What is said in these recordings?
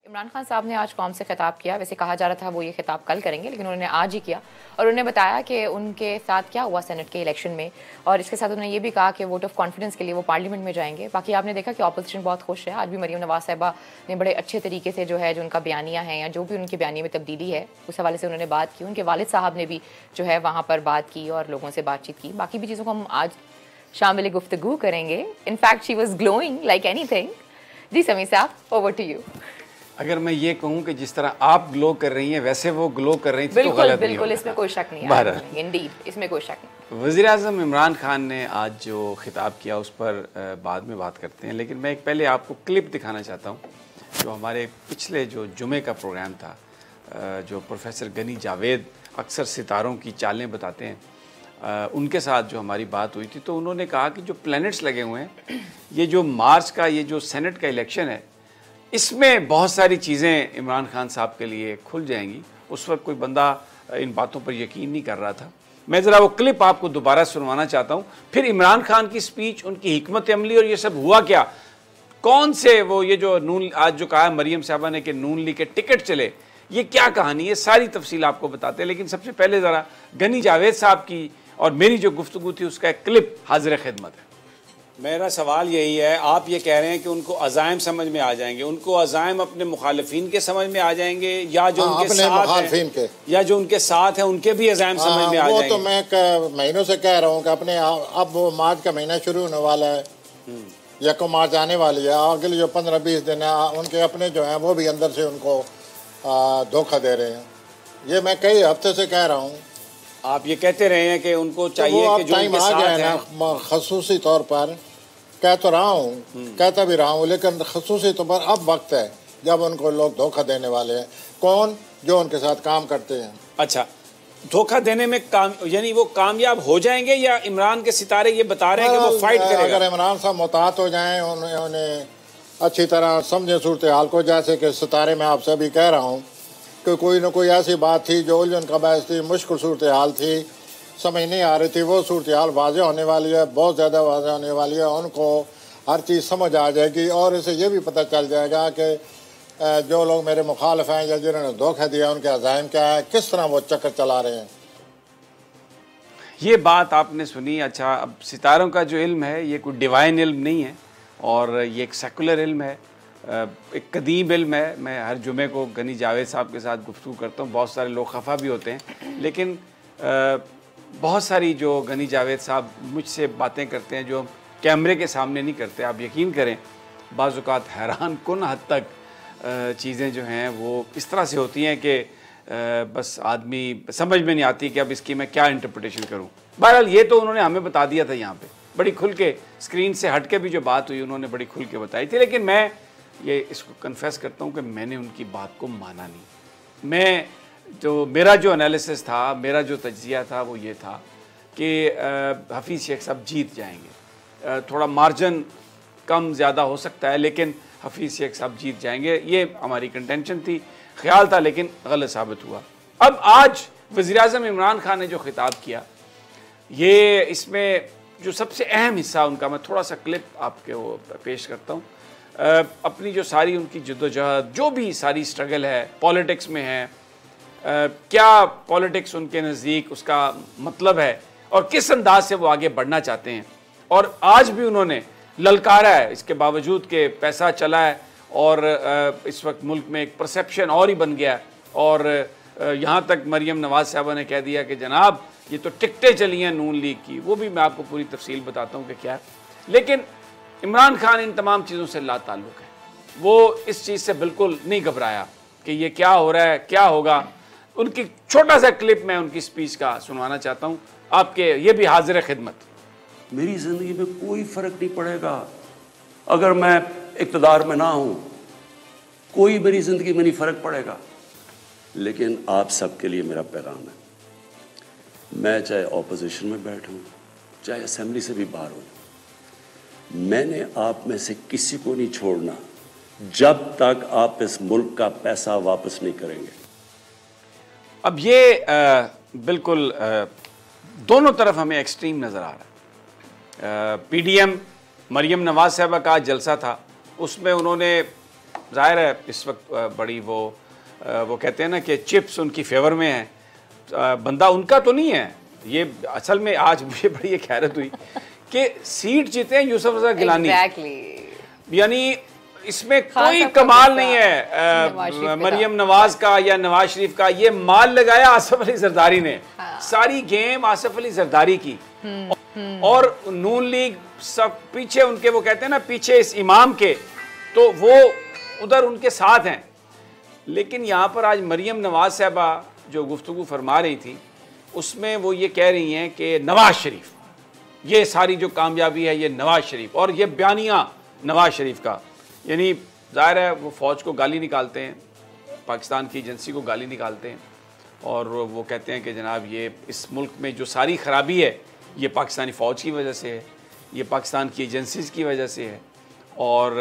इमरान खान साहब ने आज कौम से खिताब किया। वैसे कहा जा रहा था वो ये खिताब कल करेंगे, लेकिन उन्होंने आज ही किया और उन्होंने बताया कि उनके साथ क्या हुआ सेनेट के इलेक्शन में, और इसके साथ उन्होंने ये भी कहा कि वोट ऑफ कॉन्फिडेंस के लिए वो पार्लियामेंट में जाएंगे। बाकी आपने देखा कि अपोजिशन बहुत खुश है। आज भी मरीम नवाज साहिबा ने बड़े अच्छे तरीके से जो है जो उनका बयानिया है या जो भी उनके बयानिए में तब्दीली है उस हवाले से उन्होंने बात की। उनके वालिद साहब ने भी जो है वहाँ पर बात की और लोगों से बातचीत की। बाकी भी चीज़ों को हम आज शामिल गुफ्तगू करेंगे। In fact she was glowing like anything. Ji Sami साहब, ओवर टू यू। अगर मैं ये कहूँ कि जिस तरह आप ग्लो कर रही हैं वैसे वो ग्लो कर रही थी तो गलत नहीं बिल्कुल, इसमें कोई शक नहीं है। इंडीड, इसमें कोई शक नहीं। वज़ीर आज़म इमरान खान ने आज जो खिताब किया उस पर बाद में बात करते हैं, लेकिन मैं एक पहले आपको क्लिप दिखाना चाहता हूँ जो हमारे पिछले जो जुमे का प्रोग्राम था, जो प्रोफेसर गनी जावेद अक्सर सितारों की चालें बताते हैं, उनके साथ जो हमारी बात हुई थी तो उन्होंने कहा कि जो प्लैनेट्स लगे हुए हैं, ये जो मार्च का ये जो सेनेट का इलेक्शन है, इसमें बहुत सारी चीज़ें इमरान खान साहब के लिए खुल जाएंगी। उस वक्त कोई बंदा इन बातों पर यकीन नहीं कर रहा था। मैं ज़रा वो क्लिप आपको दोबारा सुनवाना चाहता हूँ, फिर इमरान खान की स्पीच, उनकी हिकमत अमली और ये सब हुआ क्या, कौन से वो ये जो नून आज जो कहा मरीम साहबा ने कि नून लीग के टिकट चले, ये क्या कहानी है, सारी तफसील आपको बताते हैं। लेकिन सबसे पहले ज़रा गनी जावेद साहब की और मेरी जो गुफ्तगू थी उसका एक क्लिप हाजिर खिदमत है। मेरा सवाल यही है, आप ये कह रहे हैं कि उनको अज़ाइम समझ में आ जाएंगे, उनको अज़ाइम अपने मुखालिफिन के समझ में आ जाएंगे या जो उनके साथ हैं, या जो उनके साथ हैं उनके भी अज़ाइम समझ में आ जाएंगे? वो तो मैं महीनों से कह रहा हूँ कि अपने अब वो मार्च का महीना शुरू होने वाला है, यको मार्च आने वाली है, अगले जो 15-20 दिन है उनके अपने जो हैं वो भी अंदर से उनको धोखा दे रहे हैं। ये मैं कई हफ्ते से कह रहा हूँ। आप ये कहते रहे हैं कि उनको चाहिए तो कि जो उनके साथ है ना, खसूसी तौर पर कह तो रहा हूँ, कहता भी रहा हूँ, लेकिन खसूसी तौर पर अब वक्त है जब उनको लोग धोखा देने वाले हैं। कौन? जो उनके साथ काम करते हैं। अच्छा, धोखा देने में काम यानी वो कामयाब हो जाएंगे या इमरान के सितारे ये बता रहे हैं कि वो फाइट करेगा? अगर इमरान साहब मुताहत हो जाएं, उन्हें अच्छी तरह समझे सूरत हाल को, जैसे कि सितारे में आपसे भी कह रहा हूँ कि कोई ना कोई ऐसी बात थी जो उलझन का बायस थी, मुश्किल सूरत हाल थी, समझ नहीं आ रही थी, वो सूरत हाल वाज़ेह होने वाली है, बहुत ज़्यादा वाज़ेह होने वाली है। उनको हर चीज़ समझ आ जाएगी और इसे ये भी पता चल जाएगा कि जो लोग मेरे मुखालिफ हैं या जिन्होंने धोखा दिया उनके अज़ाइम क्या है, किस तरह वो चक्कर चला रहे हैं। ये बात आपने सुनी। अच्छा, अब सितारों का जो इल्म है ये कोई डिवाइन इल्म नहीं है और ये एक सेकुलर इल्म है, एक कदीम इल्म है। मैं हर जुमे को गनी जावेद साहब के साथ गुफ्तगू करता हूँ, बहुत सारे लोग खफा भी होते हैं, लेकिन बहुत सारी जो गनी जावेद साहब मुझसे बातें करते हैं जो कैमरे के सामने नहीं करते। आप यकीन करें बाज़ औक़ात हैरान कुन हद तक चीज़ें जो हैं वो इस तरह से होती हैं कि बस आदमी समझ में नहीं आती कि अब इसकी मैं क्या इंटरप्रिटेशन करूं। बहरहाल ये तो उन्होंने हमें बता दिया था, यहाँ पे बड़ी खुल के स्क्रीन से हट के भी जो बात हुई उन्होंने बड़ी खुल के बताई थी। लेकिन मैं ये इसको कन्फेस करता हूँ कि मैंने उनकी बात को माना नहीं। मैं जो मेरा जो एनालिसिस था, मेरा जो तज्जिया था वो ये था कि हफीज़ शेख साहब जीत जाएंगे। थोड़ा मार्जिन कम ज़्यादा हो सकता है लेकिन हफीज़ शेख साहब जीत जाएंगे, ये हमारी कंटेंशन थी, ख्याल था, लेकिन गलत साबित हुआ। अब आज वज़ीर-ए-आज़म इमरान खान ने जो खिताब किया, ये इसमें जो सबसे अहम हिस्सा उनका, मैं थोड़ा सा क्लिप आपके वो पेश करता हूँ। अपनी जो सारी उनकी जद्दोजहद, जो भी सारी स्ट्रगल है पॉलिटिक्स में है, क्या पॉलिटिक्स उनके नज़दीक उसका मतलब है और किस अंदाज से वो आगे बढ़ना चाहते हैं, और आज भी उन्होंने ललकारा है इसके बावजूद कि पैसा चला है और इस वक्त मुल्क में एक परसेप्शन और ही बन गया है। और यहाँ तक मरीम नवाज साहबा ने कह दिया कि जनाब ये तो टिकटें चली हैं नून लीग की, वो भी मैं आपको पूरी तफसील बताता हूँ कि क्या है। लेकिन इमरान खान इन तमाम चीज़ों से लाताल्लुक़ है, वो इस चीज़ से बिल्कुल नहीं घबराया कि ये क्या हो रहा है, क्या होगा। उनकी छोटा सा क्लिप मैं उनकी स्पीच का सुनवाना चाहता हूँ आपके, ये भी हाजिर खिदमत। मेरी ज़िंदगी में कोई फ़र्क नहीं पड़ेगा अगर मैं इक़्तिदार में ना हूँ, कोई मेरी ज़िंदगी में नहीं फ़र्क पड़ेगा। लेकिन आप सबके लिए मेरा पैगाम है, मैं चाहे ऑपोजिशन में बैठूँ चाहे असेंबली से भी बाहर हूँ, मैंने आप में से किसी को नहीं छोड़ना जब तक आप इस मुल्क का पैसा वापस नहीं करेंगे। अब ये बिल्कुल दोनों तरफ हमें एक्सट्रीम नज़र आ रहा है। पीडीएम मरीम नवाज साहबा का जलसा था, उसमें उन्होंने जाहिर है इस वक्त बड़ी वो कहते हैं ना कि चिप्स उनकी फेवर में हैं, बंदा उनका तो नहीं है ये। असल में आज मुझे बड़ी एक हैरत हुई कि सीट जीते हैं यूसुफ रज़ा गिलानी, यानी इसमें कोई कमाल नहीं है मरियम नवाज का या नवाज शरीफ का। ये माल लगाया आसिफ अली जरदारी ने, सारी गेम आसिफ अली जरदारी की। और नून लीग सब पीछे उनके, वो कहते हैं ना पीछे इस इमाम के, तो वो उधर उनके साथ हैं। लेकिन यहाँ पर आज मरियम नवाज साहबा जो गुफ्तगू फरमा रही थी उसमें वो ये कह रही हैं कि नवाज शरीफ, ये सारी जो कामयाबी है ये नवाज शरीफ, और ये बयानिया नवाज शरीफ का, यानी ज़ाहिर है वो फ़ौज को गाली निकालते हैं, पाकिस्तान की एजेंसी को गाली निकालते हैं, और वो कहते हैं कि जनाब ये इस मुल्क में जो सारी ख़राबी है ये पाकिस्तानी फ़ौज की वजह से है, ये पाकिस्तान की एजेंसीज़ की वजह से है। और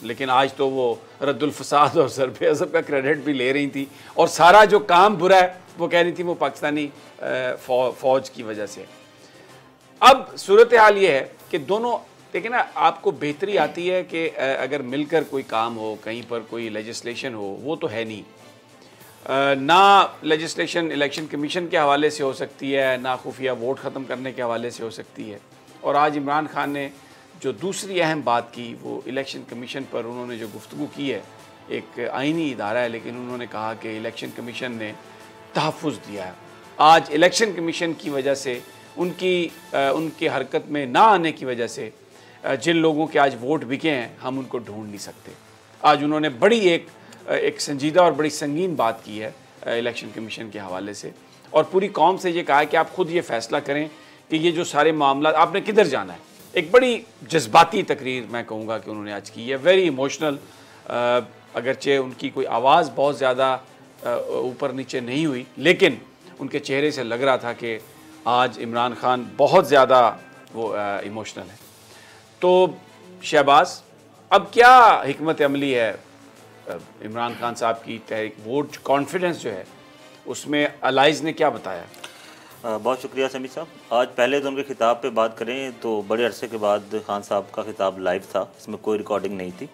लेकिन आज तो वो रद्दुल फसाद और ज़रबे अज़ब का क्रेडिट भी ले रही थी, और सारा जो काम बुरा है वो कह रही थी वो पाकिस्तानी फ़ौज की वजह से। अब सूरत हाल ये है कि दोनों, देखिए ना, आपको बेहतरी आती है कि अगर मिलकर कोई काम हो, कहीं पर कोई लेजिस्लेशन हो, वो तो है नहीं। ना लेजिस्लेशन इलेक्शन कमीशन के हवाले से हो सकती है, ना खुफिया वोट ख़त्म करने के हवाले से हो सकती है। और आज इमरान खान ने जो दूसरी अहम बात की वो इलेक्शन कमीशन पर उन्होंने जो गुफ्तगू की है, एक आइनी इदारा है लेकिन उन्होंने कहा कि इलेक्शन कमीशन ने तहफ़्फ़ुज़ दिया है। आज इलेक्शन कमीशन की वजह से उनकी हरकत में ना आने की वजह से जिन लोगों के आज वोट बिके हैं हम उनको ढूंढ नहीं सकते। आज उन्होंने बड़ी एक संजीदा और बड़ी संगीन बात की है इलेक्शन कमीशन के हवाले से, और पूरी कौम से ये कहा है कि आप खुद ये फ़ैसला करें कि ये जो सारे मामला आपने किधर जाना है। एक बड़ी जज्बाती तकरीर मैं कहूँगा कि उन्होंने आज की है, वेरी इमोशनल। अगरचे उनकी कोई आवाज़ बहुत ज़्यादा ऊपर नीचे नहीं हुई, लेकिन उनके चेहरे से लग रहा था कि आज इमरान खान बहुत ज़्यादा वो इमोशनल है। तो शहबाज, अब क्या हिकमत अमली है इमरान खान साहब की तहरीक, वोट कॉन्फिडेंस जो है उसमें अलाइज ने क्या बताया? बहुत शुक्रिया समीर साहब। आज पहले तो उनके खिताब पे बात करें तो बड़े अरसे के बाद खान साहब का खिताब लाइव था, इसमें कोई रिकॉर्डिंग नहीं थी,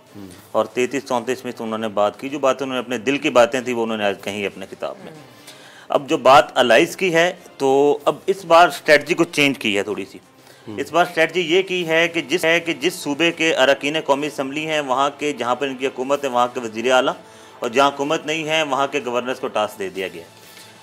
और 33-34 में तो उन्होंने बात की, जो बातें उन्होंने अपने दिल की बातें थी वो उन्होंने आज कही अपने खिताब में। अब जो बात अलाइज की है तो अब इस बार स्ट्रेटजी को चेंज की है थोड़ी सी। इस बार स्ट्रेटजी ये की है कि जिस सूबे के अरकान कौमी असम्बली हैं वहाँ के, जहाँ पर इनकी हुकूमत है वहाँ के वज़ीर आला, और जहाँ हुकूमत नहीं है वहाँ के गवर्नर्स को टास्क दे दिया गया।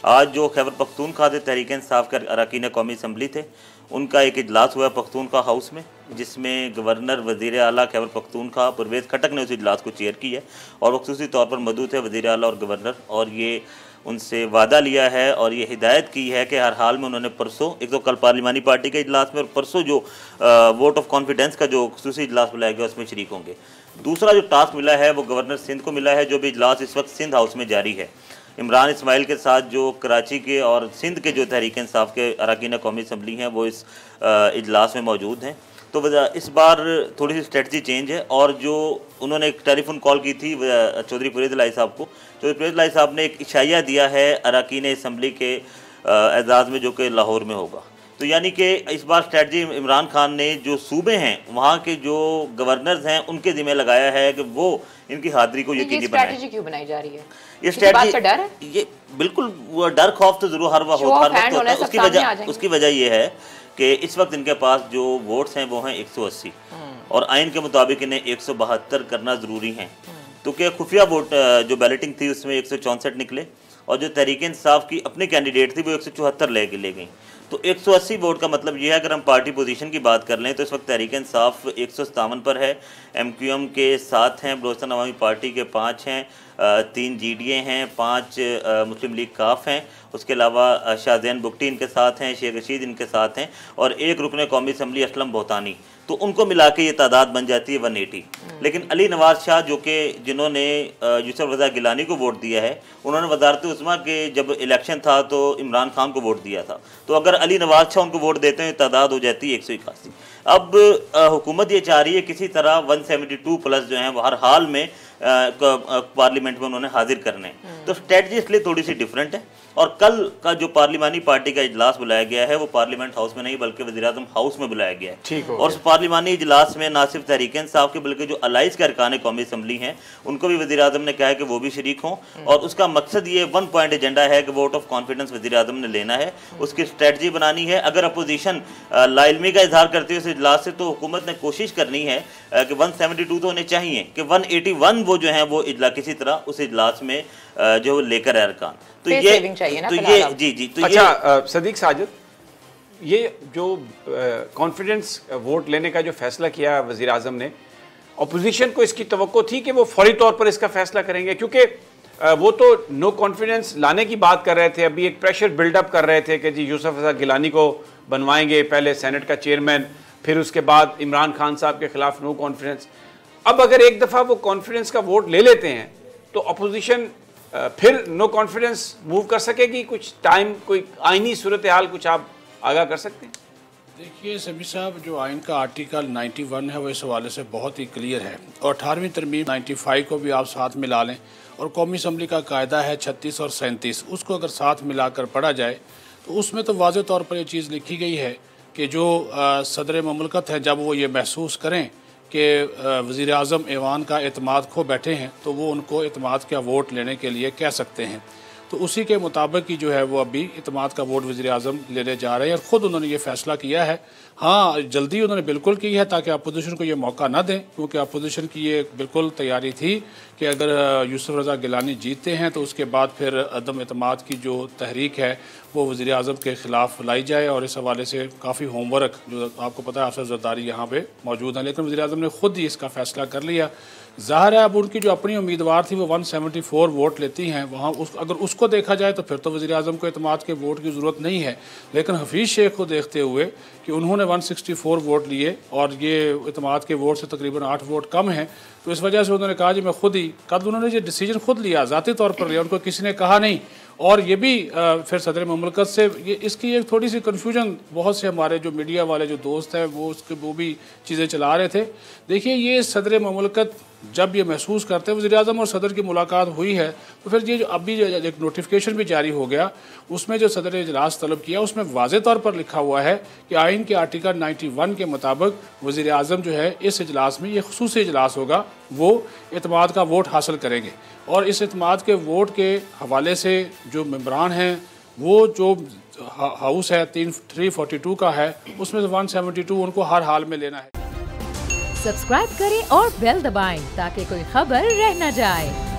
आज जो खैबर पख्तूनख्वा से तहरीक इंसाफ के अरकान कौमी असम्बली थे उनका एक इजलास हुआ पख्तूनख्वा हाउस में, जिसमें गवर्नर वज़ीर आला खैबर पख्तूनख्वा परवेज़ खटक ने उस इजलास को चेयर की है, और खुसूसी तौर पर मौजूद है वज़ीर आला और गवर्नर, और ये उनसे वादा लिया है और ये हिदायत की है कि हर हाल में उन्होंने परसों, एक तो कल पार्लिमानी पार्टी के इजलास में और परसों जो वोट ऑफ कॉन्फिडेंस का जो खुसूसी इजलास बुलाया गया उसमें शरीक होंगे। दूसरा जो टास्क मिला है वो गवर्नर सिंध को मिला है, जो भी इजलास इस वक्त सिंध हाउस में जारी है। इमरान इस्माइल के साथ जो कराची के और सिंध के जो तहरीक इंसाफ के अरकान कौमी असम्बली हैं वो इस इजलास में मौजूद हैं। तो इस बार थोड़ी सी स्ट्रेटजी चेंज है, और जो उन्होंने एक टेलीफोन कॉल की थी चौधरी फरीद लाई साहब को, चौधरी फरीद लाई साहब ने एक इशाया दिया है अरकान असम्बली के एजाज़ में जो कि लाहौर में होगा। तो यानी कि इस बार स्ट्रेटजी इमरान खान ने जो सूबे हैं वहाँ के जो गवर्नर्स हैं उनके ज़िम्मे लगाया है कि वो इनकी हाजिरी को यकीनी बनाएं। स्ट्रेटजी क्यों बनाई जा रही है? ये स्ट्रेटजी, डर है? ये बिल्कुल वो डर खौफ तो जरूर हर वक्त होता है। उसकी वजह ये है कि इस वक्त इनके पास जो वोट्स हैं वो हैं 180, और आइन के मुताबिक इन्हें 172 करना ज़रूरी है। तो क्या खुफिया वोट जो बैलेटिंग थी उसमें 164 निकले, और जो तहरीक इंसाफ की अपनी कैंडिडेट थी वो 174 ले गई। तो 180 वोट का मतलब ये है, अगर हम पार्टी पोजीशन की बात कर लें तो इस वक्त तहरीक इंसाफ 157 पर है, MQM के 7 हैं, बलोचिस्तान अवामी पार्टी के 5 हैं, 3 GDA हैं, 5 मुस्लिम लीग काफ हैं, उसके अलावा शाहजैन बुगटी इनके साथ हैं, शेख रशीद इनके साथ हैं, और एक रुकन कौमी असम्बली असलम बोतानी। तो उनको मिला के ये तादाद बन जाती है 180। लेकिन अली नवाज शाह जो कि जिन्होंने यूसुफ रज़ा गिलानी को वोट दिया है, उन्होंने वज़ारत उस्मा के जब इलेक्शन था तो इमरान खान को वोट दिया था। तो अगर अली नवाज शाह उनको वोट देते हैं तादाद हो जाती है 181। अब हुकूमत ये चाह रही है किसी तरह 172 प्लस जो है वो हर हाल में पार्लियामेंट में उन्होंने हाजिर करने। तो स्ट्रेटजी इसलिए थोड़ी सी डिफरेंट है। और कल का जो पार्लिमानी पार्टी का इजलास बुलाया गया है वो पार्लियामेंट हाउस में नहीं बल्कि वज़ीर-ए-आज़म हाउस में बुलाया गया है। और उस पार्लिमानी इजलास में ना सिर्फ तहरीक इंसाफ के बल्कि जो अलाइज के अरकान कौमी असम्बली हैं उनको भी वज़ीर-ए-आज़म ने कहा है कि वो भी शरीक हों। और उसका मकसद ये 1 पॉइंट एजेंडा है कि वोट ऑफ कॉन्फिडेंस वज़ीर-ए-आज़म ने लेना है, उसकी स्ट्रेटजी बनानी है। अगर अपोजिशन लाइलमी का इजहार करती है इस इजलास से तो हुकूमत ने कोशिश करनी है कि 172 तो होने चाहिए कि 181 वो जो है वो इजला किसी तरह उस इजलास में जो लेकर है अरकान। तो ये जी तो अच्छा सदीक साजिद, ये जो कॉन्फिडेंस वोट लेने का जो फैसला किया वज़ीर आज़म ने, अपोजिशन को इसकी तवक्को थी कि वो फौरी तौर पर इसका फैसला करेंगे? क्योंकि वो तो नो कॉन्फिडेंस लाने की बात कर रहे थे, अभी एक प्रेशर बिल्डअप कर रहे थे कि जी यूसुफ रज़ा गिलानी को बनवाएंगे पहले सेनेट का चेयरमैन, फिर उसके बाद इमरान खान साहब के खिलाफ नो कॉन्फिडेंस। अब अगर एक दफ़ा वो कॉन्फिडेंस का वोट ले लेते हैं तो अपोजिशन फिर नो कॉन्फिडेंस मूव कर सकेगी? कुछ टाइम, कोई आईनी सूरत हाल कुछ आप आगाह कर सकते हैं? देखिए समी साहब, जो आइन का आर्टिकल 91 है वो इस हवाले से बहुत ही क्लियर है और 18वीं तरमीम 95 को भी आप साथ मिला लें और कौमी असम्बली का कायदा है 36 और 37, उसको अगर साथ मिलाकर पढ़ा जाए तो उसमें तो वाज़ेह तौर पर ये चीज़ लिखी गई है कि जो सदर ममलकत है जब वो ये महसूस करें कि वज़ीर आज़म ऐवान का एतमाद खो बैठे हैं तो वो उनको एतमाद का वोट लेने के लिए कह सकते हैं। तो उसी के मुताबिक ही जो है वो अभी एतमाद का वोट वज़ीर आज़म लेने जा रहे हैं और ख़ुद उन्होंने ये फ़ैसला किया है। हाँ, जल्दी उन्होंने बिल्कुल की है ताकि अपोजिशन को ये मौका ना दें, क्योंकि अपोजिशन की ये बिल्कुल तैयारी थी कि अगर यूसुफ रज़ा गिलानी जीतते हैं तो उसके बाद फिर अदम एतमाद की जो तहरीक है वो वज़ीर आज़म के ख़िलाफ़ लाई जाए। और इस हवाले से काफ़ी होमवर्क, जो आपको पता है अफसर ज़रदारी यहाँ पे मौजूद हैं, लेकिन वज़ीर आज़म ने ख़ुद ही इसका फ़ैसला कर लिया। ज़ाहिर है अब उनकी जो अपनी उम्मीदवार थी वो 174 वोट लेती हैं, वहाँ अगर उसको देखा जाए तो फिर तो वज़ीर आज़म को एतमाद के वोट की ज़रूरत नहीं है। लेकिन हफीज़ शेख को देखते हुए कि उन्होंने 164 वोट लिए और ये एतमाद के वोट से तकरीबन 8 वोट कम हैं, तो इस वजह से उन्होंने कहा जी मैं खुद ही, कब उन्होंने ये डिसीजन खुद लिया, ज़ाती तौर पर लिया, उनको किसी ने कहा नहीं। और ये भी फिर सदर ममलकत से ये इसकी एक थोड़ी सी कन्फ्यूजन, बहुत से हमारे जो मीडिया वाले जो दोस्त हैं वो भी चीज़ें चला रहे थे। देखिए ये सदर ममलकत जब ये महसूस करते हैं, वज़ीर आज़म और सदर की मुलाकात हुई है, तो फिर ये जो अभी एक नोटिफिकेशन भी जारी हो गया उसमें जो सदर इजलास तलब किया उसमें वाज़े तौर पर लिखा हुआ है कि आइन के आर्टिकल 91 के मुताबिक वज़ीर आज़म जो है इस इजलास में, ये खुसूसी इजलास होगा, वो एतमाद का वोट हासिल करेंगे। और इस एतमाद के वोट के हवाले से जो मेंबरान हैं वो जो हाउस है 342 का है उसमें से 172 उनको हर हाल में लेना है। सब्सक्राइब करें और बेल दबाएं ताकि कोई खबर रह न जाए।